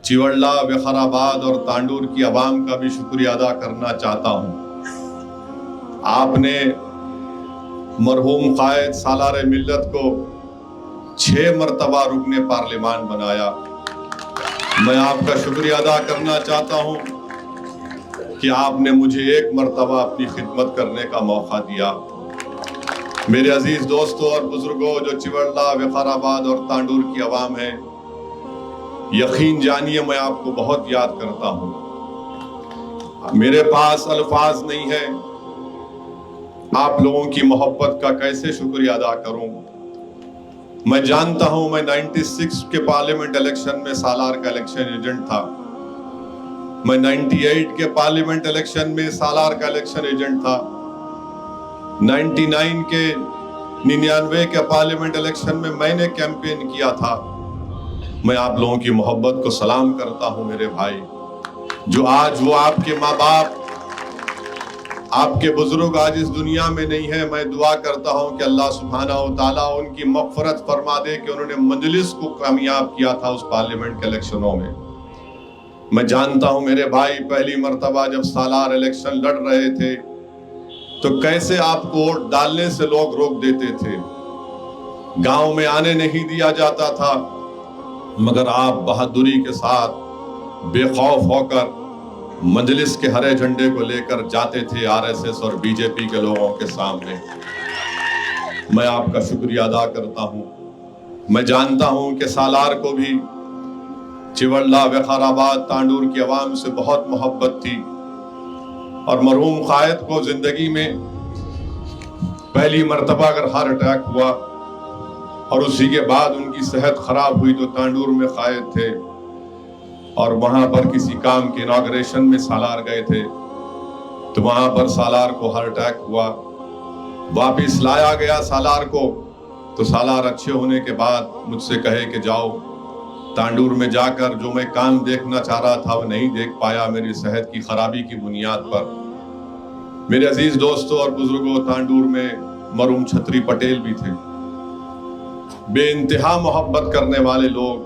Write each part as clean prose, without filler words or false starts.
چیوڑلہ، وقارآباد اور تانڈور کی عوام کا بھی شکریہ ادا کرنا چاہتا ہوں۔ آپ نے مرحوم قائد سالار ملت کو 6 مرتبہ رکن پارلیمان بنایا۔ میں آپ کا شکریہ ادا کرنا چاہتا ہوں کہ آپ نے مجھے 1 مرتبہ اپنی خدمت کرنے کا موقع دیا۔ میرے عزیز دوستوں اور بزرگوں جو چیوڑلہ، وقارآباد اور تانڈور کی عوام ہے، یقین جانیے میں آپ کو بہت یاد کرتا ہوں۔ میرے پاس الفاظ نہیں ہے آپ لوگوں کی محبت کا کیسے شکریہ ادا کروں۔ میں جانتا ہوں میں 96 کے پارلیمنٹ الیکشن میں سالار کا الیکشن ایجنٹ تھا، میں 98 کے پارلیمنٹ الیکشن میں سالار کا الیکشن ایجنٹ تھا، 99 کے 99 کے پارلیمنٹ الیکشن میں نے کیمپین کیا تھا۔ میں آپ لوگوں کی محبت کو سلام کرتا ہوں میرے بھائی، جو آج وہ آپ کے ماں باپ، آپ کے بزرگ آج اس دنیا میں نہیں ہے۔ میں دعا کرتا ہوں کہ اللہ سبحانہ و تعالیٰ ان کی مغفرت فرما دے کہ انہوں نے مجلس کو کامیاب کیا تھا اس پارلیمنٹ کے الیکشنوں میں۔ میں جانتا ہوں میرے بھائی، پہلی مرتبہ جب سالار الیکشن لڑ رہے تھے تو کیسے آپ کو ووٹ ڈالنے سے لوگ روک دیتے تھے، گاؤں میں آنے نہیں دیا جاتا تھا، مگر آپ بہادری کے ساتھ بے خوف ہو کر مجلس کے ہرے جھنڈے کو لے کر جاتے تھے RSS اور BJP کے لوگوں کے سامنے۔ میں آپ کا شکریہ ادا کرتا ہوں۔ میں جانتا ہوں کہ سالار کو بھی چیوڑلہ، وقارآباد، تانڈور کی عوام سے بہت محبت تھی، اور مرحوم قائد کو زندگی میں پہلی مرتبہ اگر ہارٹ اٹیک ہوا اور اسی کے بعد ان کی صحت خراب ہوئی تو تانڈور میں قائد تھے، اور وہاں پر کسی کام کے اناگریشن میں سالار گئے تھے تو وہاں پر سالار کو ہارٹ اٹیک ہوا، واپس لایا گیا سالار کو، تو سالار اچھے ہونے کے بعد مجھ سے کہے کہ جاؤ تانڈور میں جا کر جو میں کام دیکھنا چاہ رہا تھا وہ نہیں دیکھ پایا میری صحت کی خرابی کی بنیاد پر۔ میرے عزیز دوستوں اور بزرگوں، تانڈور میں مرحوم چھتری پٹیل بھی تھے، بے انتہا محبت کرنے والے لوگ،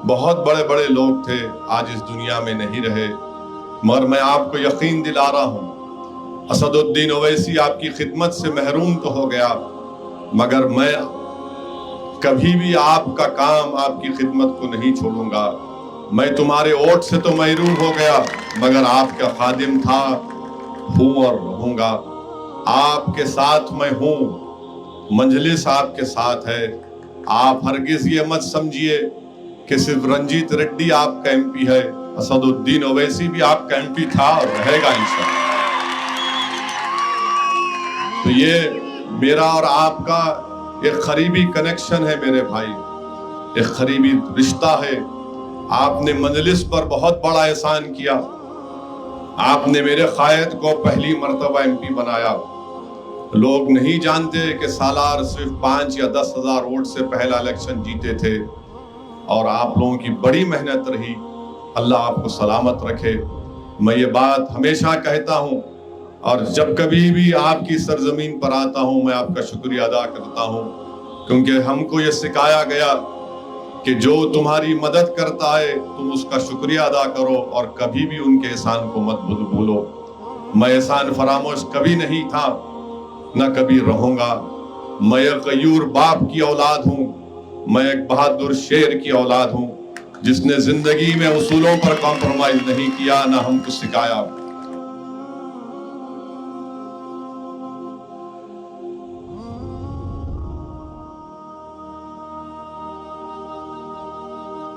بہت بڑے بڑے لوگ تھے، آج اس دنیا میں نہیں رہے، مگر میں آپ کو یقین دلا رہا ہوں اسد الدین اویسی آپ کی خدمت سے محروم تو ہو گیا، مگر میں کبھی بھی آپ کا کام، آپ کی خدمت کو نہیں چھوڑوں گا۔ میں تمہارے ووٹ سے تو محروم ہو گیا، مگر آپ کا خادم تھا، ہوں اور رہوں گا۔ آپ کے ساتھ میں ہوں، مجلس آپ کے ساتھ ہے۔ آپ ہرگز یہ مت سمجھیے کہ صرف رنجیت ریڈی آپ کا MP ہے، اسد الدین اویسی بھی آپ کا MP تھا اور رہے گا انشاءاللہ۔ تو یہ میرا اور آپ کا ایک قریبی کنیکشن ہے میرے بھائی، ایک قریبی رشتہ ہے۔ آپ نے مجلس پر بہت بڑا احسان کیا، آپ نے میرے قائد کو پہلی مرتبہ MP بنایا۔ لوگ نہیں جانتے کہ سالار صرف 5 یا 10 ہزار ووٹ سے پہلا الیکشن جیتے تھے، اور آپ لوگوں کی بڑی محنت رہی۔ اللہ آپ کو سلامت رکھے۔ میں یہ بات ہمیشہ کہتا ہوں، اور جب کبھی بھی آپ کی سرزمین پر آتا ہوں میں آپ کا شکریہ ادا کرتا ہوں، کیونکہ ہم کو یہ سکھایا گیا کہ جو تمہاری مدد کرتا ہے تم اس کا شکریہ ادا کرو اور کبھی بھی ان کے احسان کو مت بھولو۔ میں احسان فراموش کبھی نہیں تھا، نہ کبھی رہوں گا۔ میں ایک غیور باپ کی اولاد ہوں، میں ایک بہادر شیر کی اولاد ہوں، جس نے زندگی میں اصولوں پر کمپرومائز نہیں کیا، نہ ہم کو سکھایا۔